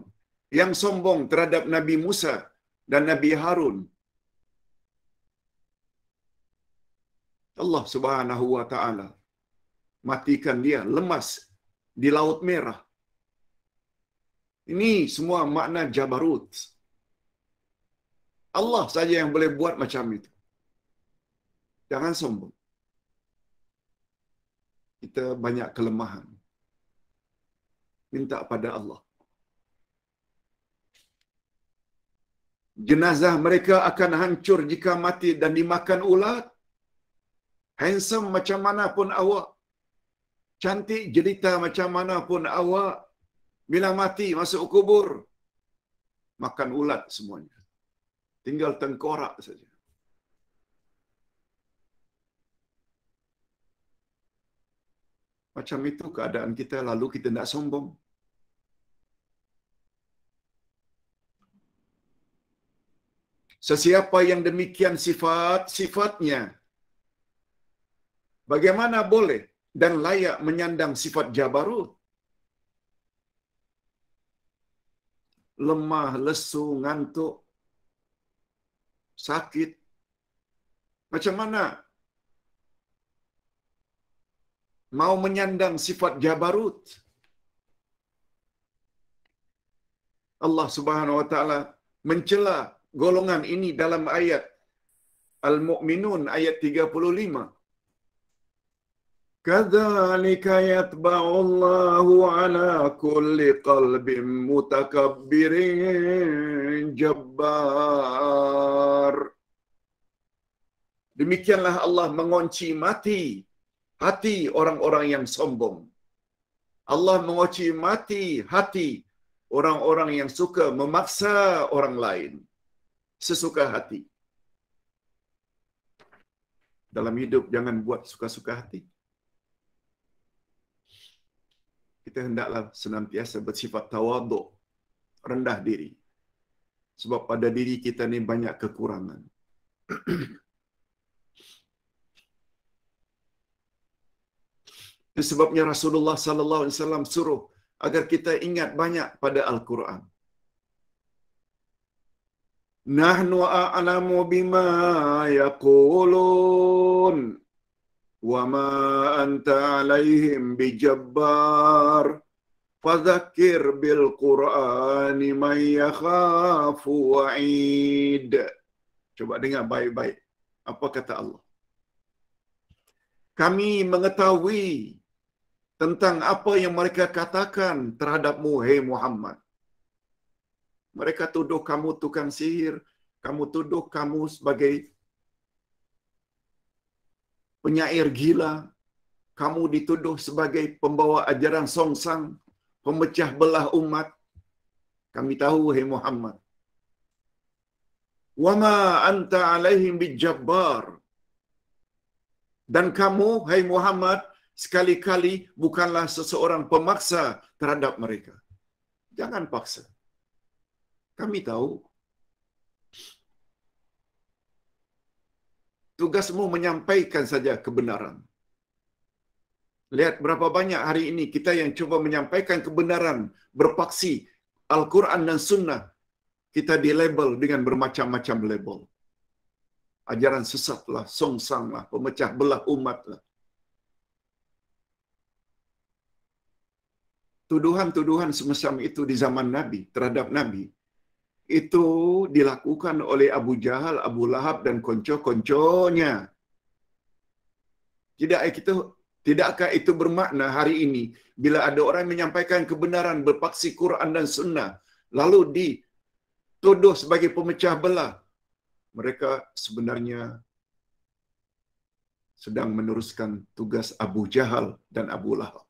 yang sombong terhadap Nabi Musa dan Nabi Harun. Allah Subhanahu wa taala matikan dia, lemas di Laut Merah. Ini semua makna Jabarut. Allah saja yang boleh buat macam itu. Jangan sombong. Kita banyak kelemahan. Minta pada Allah. Jenazah mereka akan hancur jika mati dan dimakan ulat. Handsome macam mana pun awak, cantik jelita macam mana pun awak, bila mati masuk kubur, makan ulat semuanya. Tinggal tengkorak saja. Macam itu keadaan kita, lalu kita nak sombong. Sesiapa yang demikian sifat-sifatnya, bagaimana boleh dan layak menyandang sifat Jabarut? Lemah, lesu, ngantuk, sakit. Macam mana mau menyandang sifat Jabarut? Allah Subhanahu wa taala mencela golongan ini dalam ayat Al-Mu'minun ayat 35. Kadzalika yatba'u Allahu 'ala kulli qalbin mutakabbirin jabbar. Demikianlah Allah mengunci mati hati orang-orang yang sombong. Allah mengunci mati hati orang-orang yang suka memaksa orang lain sesuka hati. Dalam hidup jangan buat suka-suka hati. Kita hendaklah senantiasa bersifat tawaduk, rendah diri. Sebab pada diri kita ni banyak kekurangan. Itu sebabnya Rasulullah sallallahu alaihi wasallam suruh agar kita ingat banyak pada Al-Quran. Nahnu a'lamu bima yaqulun wa ma anta 'alaihim bijabbar fadzakkir bil Qur'ani man yakhafu wa'id. Coba dengar baik-baik apa kata Allah. Kami mengetahui tentang apa yang mereka katakan terhadapmu, hai Muhammad. Mereka tuduh kamu tukang sihir, kamu tuduh kamu sebagai penyair gila, kamu dituduh sebagai pembawa ajaran songsang, pemecah belah umat. Kami tahu, hai Muhammad. Wa ma anta 'alaihim bijabbar. Dan kamu, hai Muhammad, sekali-kali bukanlah seseorang pemaksa terhadap mereka. Jangan paksa. Kami tahu. Tugasmu menyampaikan saja kebenaran. Lihat berapa banyak hari ini kita yang cuba menyampaikan kebenaran, berpaksi Al-Quran dan Sunnah, kita dilabel dengan bermacam-macam label. Ajaran sesat lah, songsang lah, pemecah belah umat lah. Tuduhan-tuduhan semacam itu di zaman Nabi, terhadap Nabi, itu dilakukan oleh Abu Jahal, Abu Lahab dan konco-konconya. Tidakkah itu bermakna hari ini bila ada orang menyampaikan kebenaran, berpaksi Quran dan Sunnah, lalu dituduh sebagai pemecah belah, mereka sebenarnya sedang meneruskan tugas Abu Jahal dan Abu Lahab.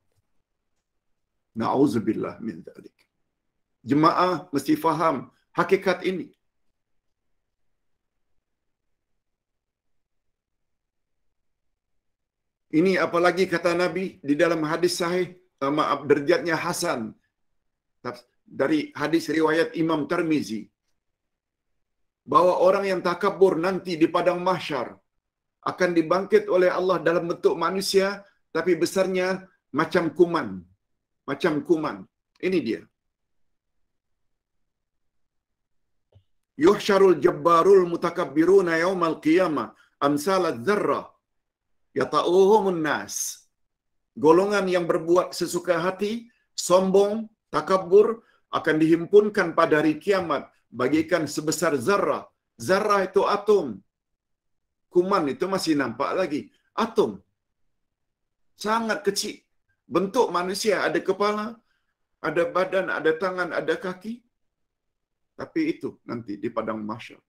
Na'udzubillah min dzalik. Jemaah mesti faham hakikat ini. Ini apalagi kata Nabi di dalam hadis sahih, derajatnya hasan, dari hadis riwayat Imam Tirmizi, bahwa orang yang takabur nanti di padang mahsyar akan dibangkit oleh Allah dalam bentuk manusia, tapi besarnya macam kuman. Macam kuman. Ini dia. Yuhsyarul jabbarul mutakabbiruna yaumal qiyamah amsal adz-dzarrah yata'uhumun nas. Golongan yang berbuat sesuka hati, sombong, takabur akan dihimpunkan pada hari kiamat bagikan sebesar zarrah. Zarrah itu atom. Kuman itu masih nampak lagi. Atom. Sangat kecil. Bentuk manusia, ada kepala, ada badan, ada tangan, ada kaki. Tapi itu nanti di padang mahsyar.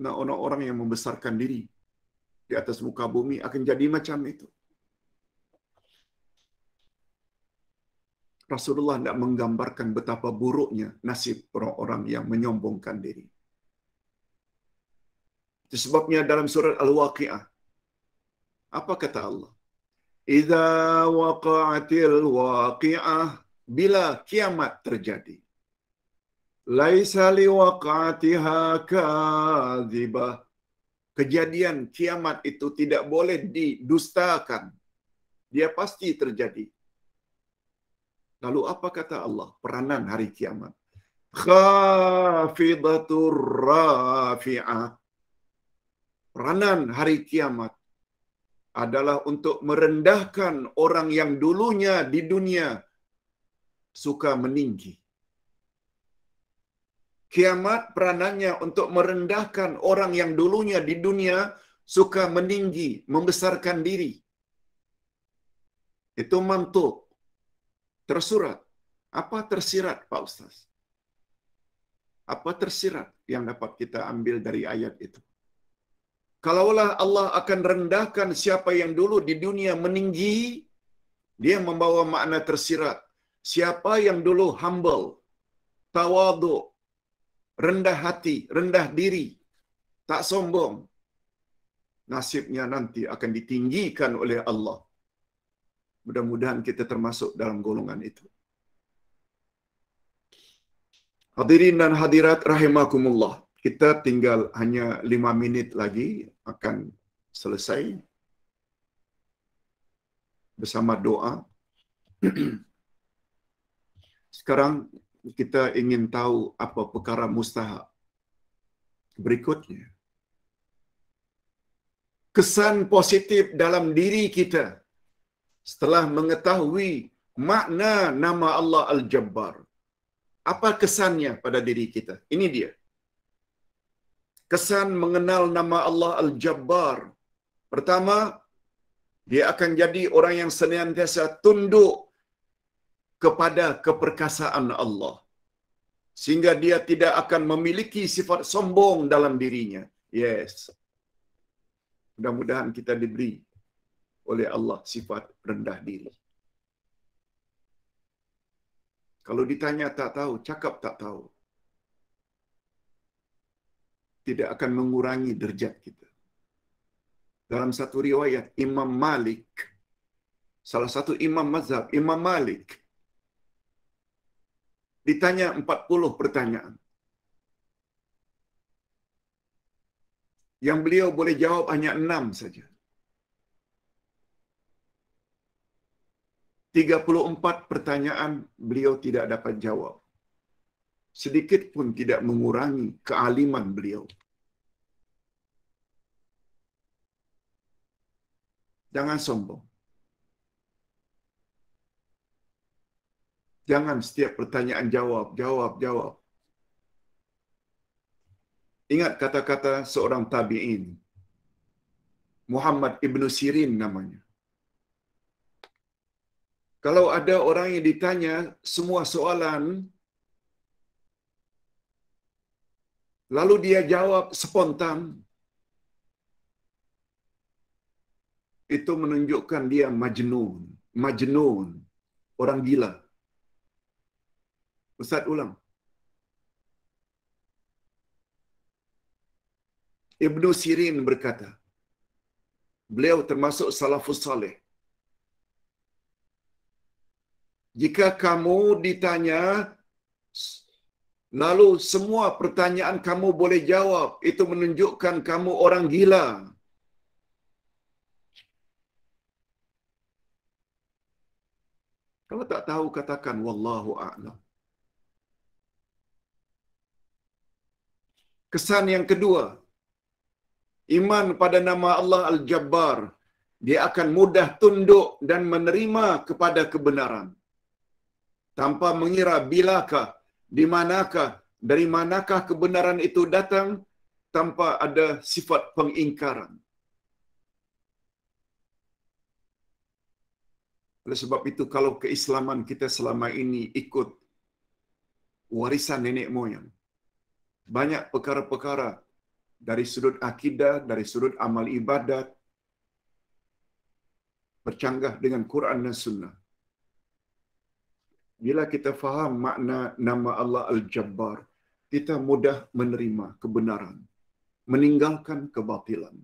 Nah, orang-orang yang membesarkan diri di atas muka bumi akan jadi macam itu. Rasulullah tidak menggambarkan betapa buruknya nasib orang-orang yang menyombongkan diri. Itu sebabnya dalam surat Al-Waqi'ah, apa kata Allah? Idza waqa'atil waqi'ah, bila kiamat terjadi. Laisa liwaqa'atiha kadzibah. Kejadian kiamat itu tidak boleh didustakan. Dia pasti terjadi. Lalu apa kata Allah? Peranan hari kiamat. Khafidatur rafi'ah. Peranan hari kiamat adalah untuk merendahkan orang yang dulunya di dunia suka meninggi. Kiamat peranannya untuk merendahkan orang yang dulunya di dunia suka meninggi, membesarkan diri. Itu mantuk. Tersurat. Apa tersirat, Pak Ustaz? Apa tersirat yang dapat kita ambil dari ayat itu? Kalaulah Allah akan rendahkan siapa yang dulu di dunia meninggi, dia membawa makna tersirat. Siapa yang dulu humble, tawadhu, rendah hati, rendah diri, tak sombong, nasibnya nanti akan ditinggikan oleh Allah. Mudah-mudahan kita termasuk dalam golongan itu. Hadirin dan hadirat rahimakumullah. Kita tinggal hanya 5 minit lagi akan selesai bersama doa. Sekarang kita ingin tahu apa perkara mustahak. Berikutnya, kesan positif dalam diri kita setelah mengetahui makna nama Allah Al-Jabbar. Apa kesannya pada diri kita? Ini dia. Kesan mengenal nama Allah Al-Jabbar. Pertama, dia akan jadi orang yang senantiasa tunduk kepada keperkasaan Allah. Sehingga dia tidak akan memiliki sifat sombong dalam dirinya. Yes. Mudah-mudahan kita diberi oleh Allah sifat rendah diri. Kalau ditanya tak tahu, cakap tak tahu. Tidak akan mengurangi derajat kita. Dalam satu riwayat, Imam Malik, salah satu imam mazhab, Imam Malik, ditanya 40 pertanyaan. Yang beliau boleh jawab hanya 6 saja. 34 pertanyaan beliau tidak dapat jawab. Sedikit pun tidak mengurangi kealiman beliau. Jangan sombong. Jangan setiap pertanyaan jawab, jawab, jawab. Ingat kata-kata seorang tabi'in. Muhammad Ibn Sirin namanya. Kalau ada orang yang ditanya semua soalan, lalu dia jawab spontan, itu menunjukkan dia majnun. Majnun. Orang gila. Ustaz ulang. Ibn Sirin berkata, beliau termasuk salafus saleh. Jika kamu ditanya, lalu semua pertanyaan kamu boleh jawab, itu menunjukkan kamu orang gila. Kalau tak tahu, katakan wallahu a'lam. Kesan yang kedua, iman pada nama Allah Al-Jabbar. Dia akan mudah tunduk dan menerima kepada kebenaran. Tanpa mengira bilakah, di manakah, dari manakah kebenaran itu datang, tanpa ada sifat pengingkaran. Oleh sebab itu, kalau keislaman kita selama ini ikut warisan nenek moyang, banyak perkara-perkara dari sudut akidah, dari sudut amal ibadat, bercanggah dengan Quran dan Sunnah. Bila kita faham makna nama Allah Al-Jabbar, kita mudah menerima kebenaran, meninggalkan kebatilan.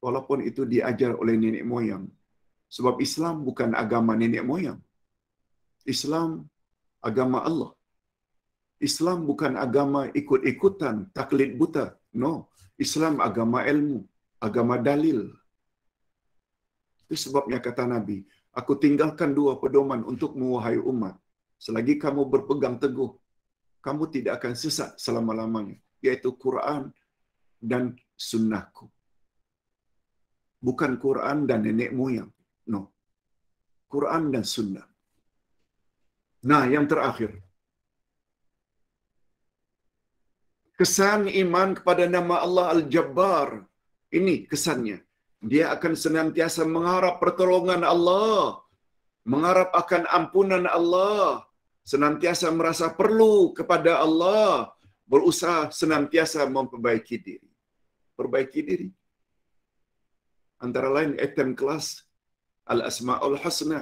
Walaupun itu diajar oleh nenek moyang. Sebab Islam bukan agama nenek moyang. Islam agama Allah. Islam bukan agama ikut-ikutan, taklid buta. No. Islam agama ilmu, agama dalil. Itu sebabnya kata Nabi, aku tinggalkan 2 pedoman untukmu wahai umat. Selagi kamu berpegang teguh, kamu tidak akan sesat selama-lamanya. Yaitu Quran dan sunnahku. Bukan Quran dan nenek moyang. No. Quran dan sunnah. Nah, yang terakhir. Kesan iman kepada nama Allah Al-Jabbar. Ini kesannya. Dia akan senantiasa mengharap pertolongan Allah. Mengharap akan ampunan Allah. Senantiasa merasa perlu kepada Allah. Berusaha senantiasa memperbaiki diri. Perbaiki diri. Antara lain item kelas Al-Asma'ul Husna.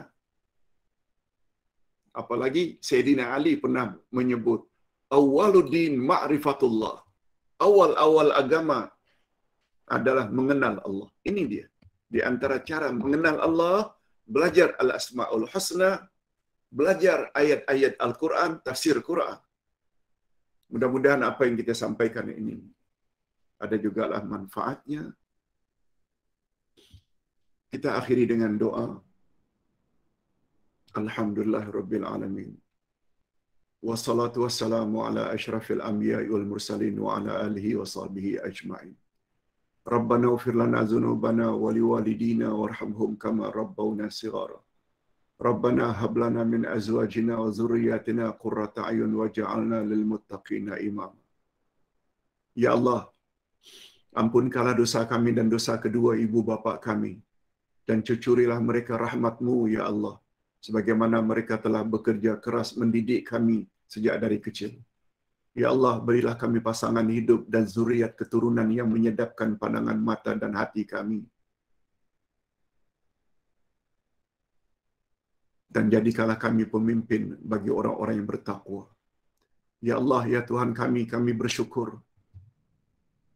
Apalagi Sayyidina Ali pernah menyebut awwaluddin ma'rifatullah. Awal-awal agama adalah mengenal Allah. Ini dia. Di antara cara mengenal Allah, belajar Al-Asma'ul Husna, belajar ayat-ayat Al-Quran, tafsir Quran. Mudah-mudahan apa yang kita sampaikan ini ada jugalah manfaatnya. Kita akhiri dengan doa. Alhamdulillah Rabbil Alamin. Wassalatu wassalamu ala ashrafil anbiya'i wal mursalin wa ala alihi wa sahbihi ajma'in. Rabbana ighfir lana dhunubana wa liwalidina warhamhum kama rabbawna shighara. Rabbana hab lana min azwajina wa dhurriyyatina qurrata a'yun waj'alna lil muttaqina imama. Ya Allah, ampunkanlah dosa kami dan dosa kedua ibu bapa kami, dan cucurilah mereka rahmat-Mu ya Allah, sebagaimana mereka telah bekerja keras mendidik kami sejak dari kecil. Ya Allah, berilah kami pasangan hidup dan zuriat keturunan yang menyedapkan pandangan mata dan hati kami. Dan jadikanlah kami pemimpin bagi orang-orang yang bertakwa. Ya Allah, ya Tuhan kami, kami bersyukur.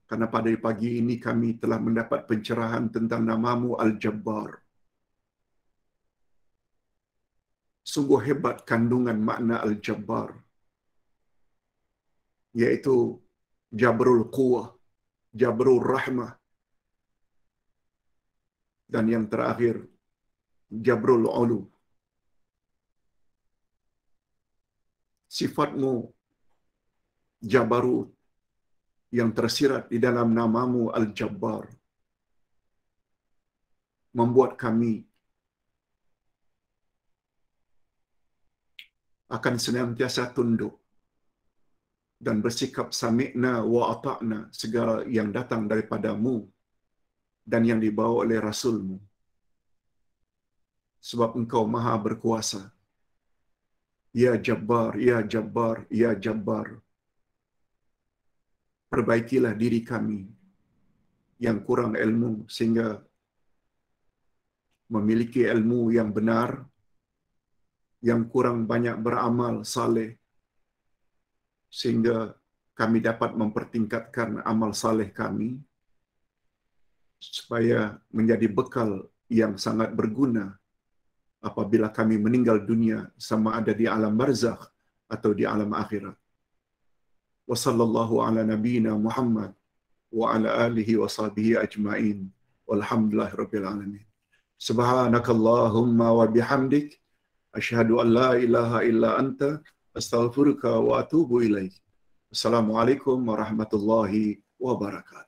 Karena pada pagi ini kami telah mendapat pencerahan tentang nama-Mu Al-Jabbar. Sungguh hebat kandungan makna Al-Jabbar. Yaitu Jabrul Quwah, Jabrul Rahmah. Dan yang terakhir, Jabrul Ulu. Sifatmu Jabarut yang tersirat di dalam namamu Al-Jabbar membuat kami akan senantiasa tunduk dan bersikap sami'na wa ata'na segala yang datang daripadamu dan yang dibawa oleh Rasulmu. Sebab engkau maha berkuasa. Ya Jabbar, Ya Jabbar, Ya Jabbar. Perbaikilah diri kami yang kurang ilmu sehingga memiliki ilmu yang benar, yang kurang banyak beramal saleh sehingga kami dapat mempertingkatkan amal saleh kami supaya menjadi bekal yang sangat berguna apabila kami meninggal dunia, sama ada di alam barzakh atau di alam akhirat. Wa sallallahu ala nabiyyina Muhammad wa ala alihi wa sahbihi ajma'in. Walhamdulillahi rabbil alamin. Subhanakallahumma wa bihamdik asyhadu an la ilaha illa anta astaghfiruka wa atubu ilaik. Assalamualaikum warahmatullahi wabarakatuh.